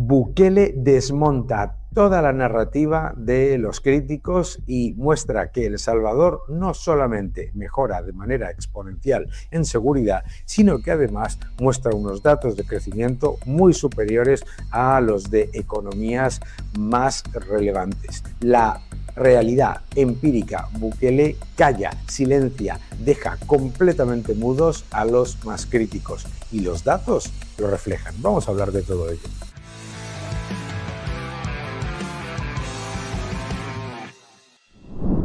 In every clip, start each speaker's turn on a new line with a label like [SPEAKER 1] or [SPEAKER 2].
[SPEAKER 1] Bukele desmonta toda la narrativa de los críticos y muestra que El Salvador no solamente mejora de manera exponencial en seguridad, sino que además muestra unos datos de crecimiento muy superiores a los de economías más relevantes. La realidad empírica, Bukele calla, silencia, deja completamente mudos a los más críticos y los datos lo reflejan. Vamos a hablar de todo ello.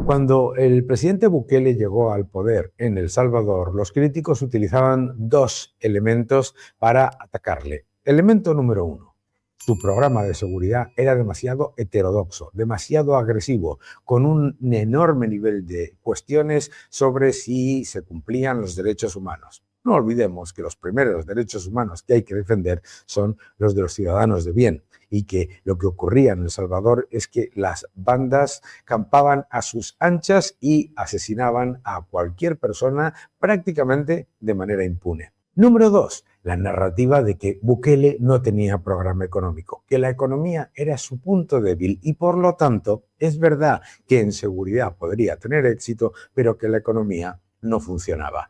[SPEAKER 1] Cuando el presidente Bukele llegó al poder en El Salvador, los críticos utilizaban dos elementos para atacarle. Elemento número uno: su programa de seguridad era demasiado heterodoxo, demasiado agresivo, con un enorme nivel de cuestiones sobre si se cumplían los derechos humanos. No olvidemos que los primeros derechos humanos que hay que defender son los de los ciudadanos de bien, y que lo que ocurría en El Salvador es que las bandas campaban a sus anchas y asesinaban a cualquier persona prácticamente de manera impune. Número dos: la narrativa de que Bukele no tenía programa económico, que la economía era su punto débil y por lo tanto es verdad que en seguridad podría tener éxito, pero que la economía no funcionaba.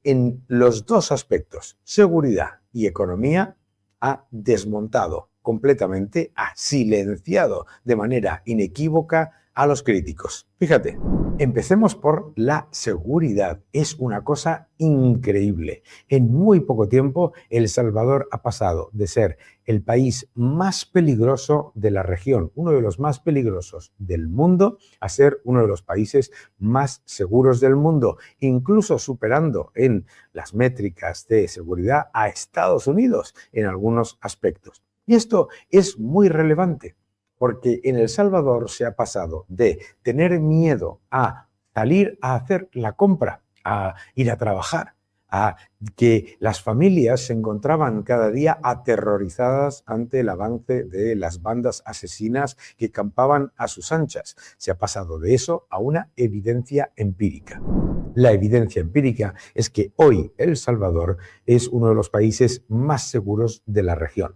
[SPEAKER 1] En los dos aspectos, seguridad y economía, ha desmontado completamente, ha silenciado de manera inequívoca a los críticos. Fíjate, empecemos por la seguridad. Es una cosa increíble. En muy poco tiempo, El Salvador ha pasado de ser el país más peligroso de la región, uno de los más peligrosos del mundo, a ser uno de los países más seguros del mundo, incluso superando en las métricas de seguridad a Estados Unidos en algunos aspectos. Y esto es muy relevante, porque en El Salvador se ha pasado de tener miedo a salir a hacer la compra, a ir a trabajar, a que las familias se encontraban cada día aterrorizadas ante el avance de las bandas asesinas que campaban a sus anchas. Se ha pasado de eso a una evidencia empírica. La evidencia empírica es que hoy El Salvador es uno de los países más seguros de la región.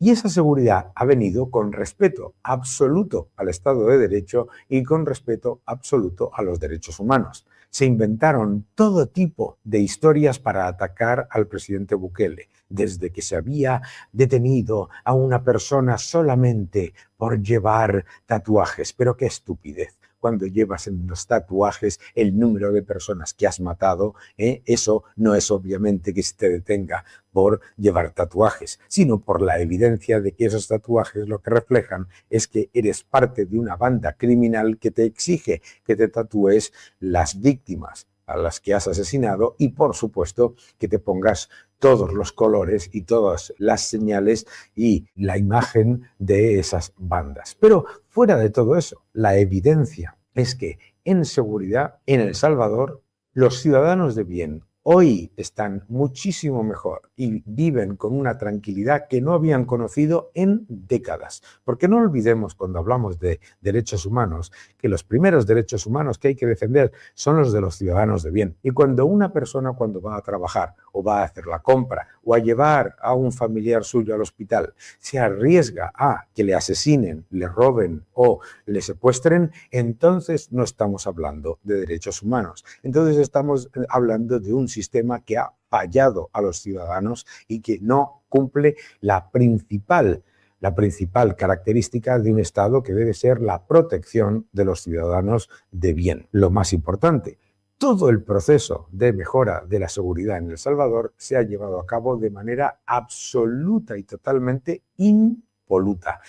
[SPEAKER 1] Y esa seguridad ha venido con respeto absoluto al Estado de Derecho y con respeto absoluto a los derechos humanos. Se inventaron todo tipo de historias para atacar al presidente Bukele, desde que se había detenido a una persona solamente por llevar tatuajes. Pero qué estupidez. Cuando llevas en los tatuajes el número de personas que has matado, eso no es obviamente que se te detenga por llevar tatuajes, sino por la evidencia de que esos tatuajes lo que reflejan es que eres parte de una banda criminal que te exige que te tatúes las víctimas a las que has asesinado y, por supuesto, que te pongas todos los colores y todas las señales y la imagen de esas bandas. Pero fuera de todo eso, la evidencia es que en seguridad, en El Salvador, los ciudadanos de bien hoy están muchísimo mejor y viven con una tranquilidad que no habían conocido en décadas. Porque no olvidemos, cuando hablamos de derechos humanos, que los primeros derechos humanos que hay que defender son los de los ciudadanos de bien. Y cuando una persona, cuando va a trabajar o va a hacer la compra o a llevar a un familiar suyo al hospital, se arriesga a que le asesinen, le roben o le secuestren, entonces no estamos hablando de derechos humanos. Entonces estamos hablando de un sistema que ha fallado a los ciudadanos y que no cumple la principal característica de un Estado, que debe ser la protección de los ciudadanos de bien. Lo más importante, todo el proceso de mejora de la seguridad en El Salvador se ha llevado a cabo de manera absoluta y totalmente impoluta.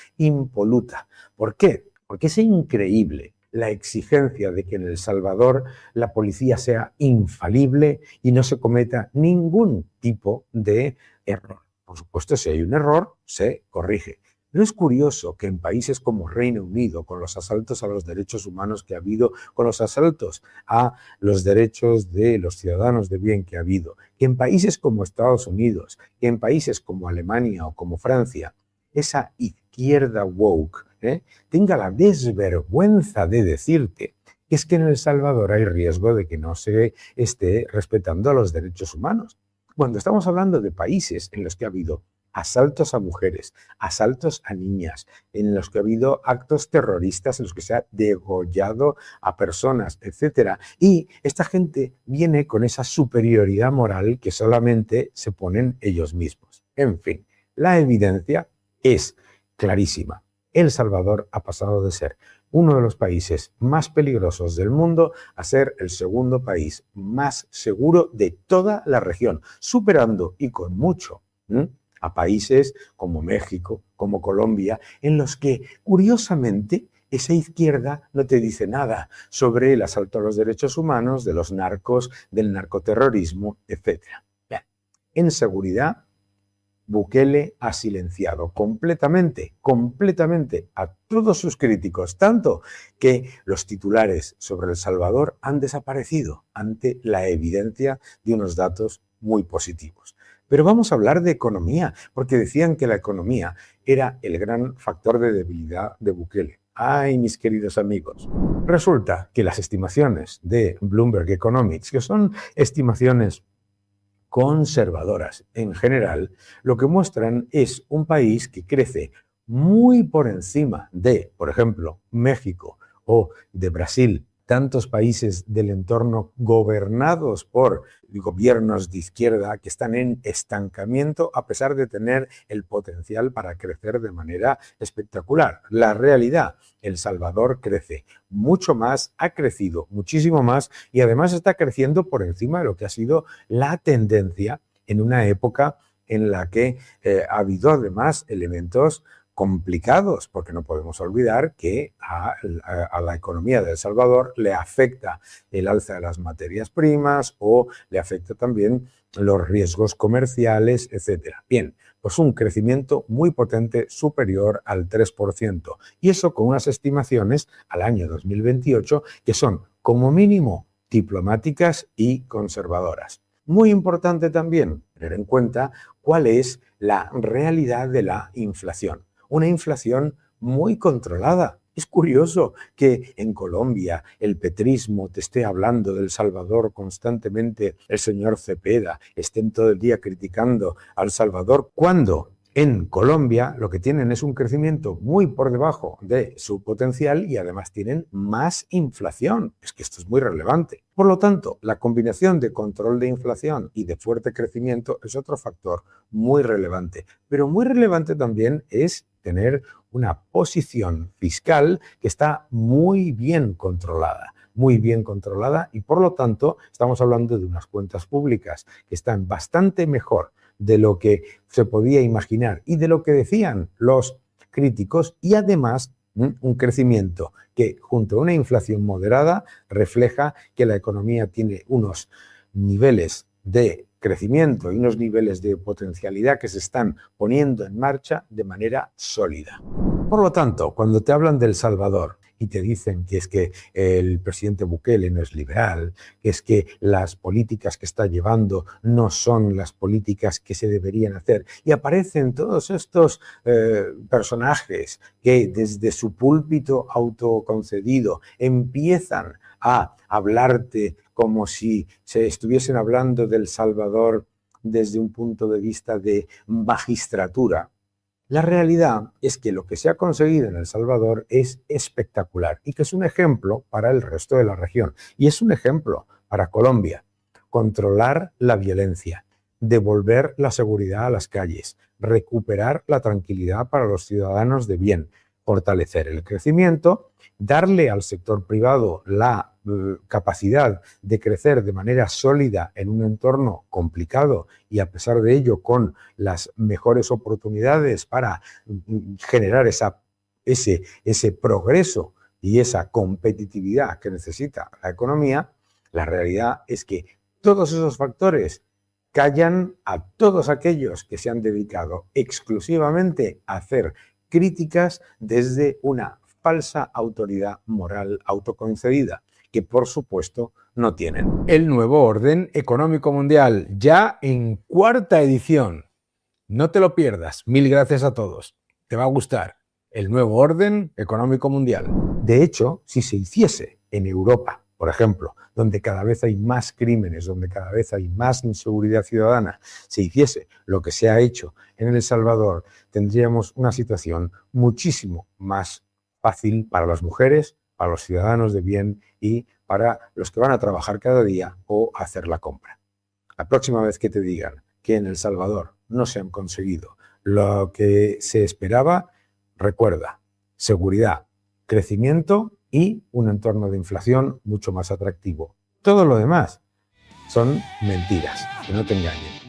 [SPEAKER 1] ¿Por qué? Porque es increíble la exigencia de que en El Salvador la policía sea infalible y no se cometa ningún tipo de error. Por supuesto, si hay un error, se corrige. Pero es curioso que en países como Reino Unido, con los asaltos a los derechos humanos que ha habido, con los asaltos a los derechos de los ciudadanos de bien que ha habido, que en países como Estados Unidos, que en países como Alemania o como Francia, esa izquierda woke tenga la desvergüenza de decirte que es que en El Salvador hay riesgo de que no se esté respetando a los derechos humanos. Cuando estamos hablando de países en los que ha habido asaltos a mujeres, asaltos a niñas, en los que ha habido actos terroristas, en los que se ha degollado a personas, etc. Y esta gente viene con esa superioridad moral que solamente se ponen ellos mismos. En fin, la evidencia es clarísima. El Salvador ha pasado de ser uno de los países más peligrosos del mundo a ser el segundo país más seguro de toda la región, superando y con mucho a países como México, como Colombia, en los que, curiosamente, esa izquierda no te dice nada sobre el asalto a los derechos humanos, de los narcos, del narcoterrorismo, etc. Bien, en seguridad, Bukele ha silenciado completamente a todos sus críticos, tanto que los titulares sobre El Salvador han desaparecido ante la evidencia de unos datos muy positivos. Pero vamos a hablar de economía, porque decían que la economía era el gran factor de debilidad de Bukele. Ay, mis queridos amigos, resulta que las estimaciones de Bloomberg Economics, que son estimaciones conservadoras en general, lo que muestran es un país que crece muy por encima de, por ejemplo, México o de Brasil, tantos países del entorno gobernados por gobiernos de izquierda que están en estancamiento a pesar de tener el potencial para crecer de manera espectacular. La realidad, El Salvador crece mucho más, ha crecido muchísimo más y además está creciendo por encima de lo que ha sido la tendencia en una época en la que ha habido además elementos complicados, porque no podemos olvidar que a la economía de El Salvador le afecta el alza de las materias primas o le afecta también los riesgos comerciales, etc. Bien, pues un crecimiento muy potente superior al 3%. Y eso con unas estimaciones al año 2028 que son como mínimo diplomáticas y conservadoras. Muy importante también tener en cuenta cuál es la realidad de la inflación. Una inflación muy controlada. Es curioso que en Colombia el petrismo te esté hablando del Salvador constantemente, el señor Cepeda, estén todo el día criticando al Salvador, cuando en Colombia lo que tienen es un crecimiento muy por debajo de su potencial y además tienen más inflación. Es que esto es muy relevante. Por lo tanto, la combinación de control de inflación y de fuerte crecimiento es otro factor muy relevante. Pero muy relevante también es tener una posición fiscal que está muy bien controlada y por lo tanto estamos hablando de unas cuentas públicas que están bastante mejor de lo que se podía imaginar y de lo que decían los críticos y además un crecimiento que junto a una inflación moderada refleja que la economía tiene unos niveles de crecimiento y unos niveles de potencialidad que se están poniendo en marcha de manera sólida. Por lo tanto, cuando te hablan de El Salvador y te dicen que es que el presidente Bukele no es liberal, que es que las políticas que está llevando no son las políticas que se deberían hacer, y aparecen todos estos personajes que desde su púlpito autoconcedido empiezan a hablarte como si se estuviesen hablando del Salvador desde un punto de vista de magistratura. La realidad es que lo que se ha conseguido en El Salvador es espectacular y que es un ejemplo para el resto de la región. Y es un ejemplo para Colombia. Controlar la violencia, devolver la seguridad a las calles, recuperar la tranquilidad para los ciudadanos de bien, fortalecer el crecimiento, darle al sector privado la capacidad de crecer de manera sólida en un entorno complicado y a pesar de ello con las mejores oportunidades para generar ese progreso y esa competitividad que necesita la economía, la realidad es que todos esos factores callan a todos aquellos que se han dedicado exclusivamente a hacer críticas desde una falsa autoridad moral autoconcedida, que por supuesto no tienen. El nuevo orden económico mundial, ya en cuarta edición. No te lo pierdas. Mil gracias a todos. Te va a gustar el nuevo orden económico mundial. De hecho, si se hiciese en Europa por ejemplo, donde cada vez hay más crímenes, donde cada vez hay más inseguridad ciudadana, se hiciese lo que se ha hecho en El Salvador, tendríamos una situación muchísimo más fácil para las mujeres, para los ciudadanos de bien y para los que van a trabajar cada día o hacer la compra. La próxima vez que te digan que en El Salvador no se han conseguido lo que se esperaba, recuerda, seguridad, crecimiento y un entorno de inflación mucho más atractivo. Todo lo demás son mentiras, que no te engañen.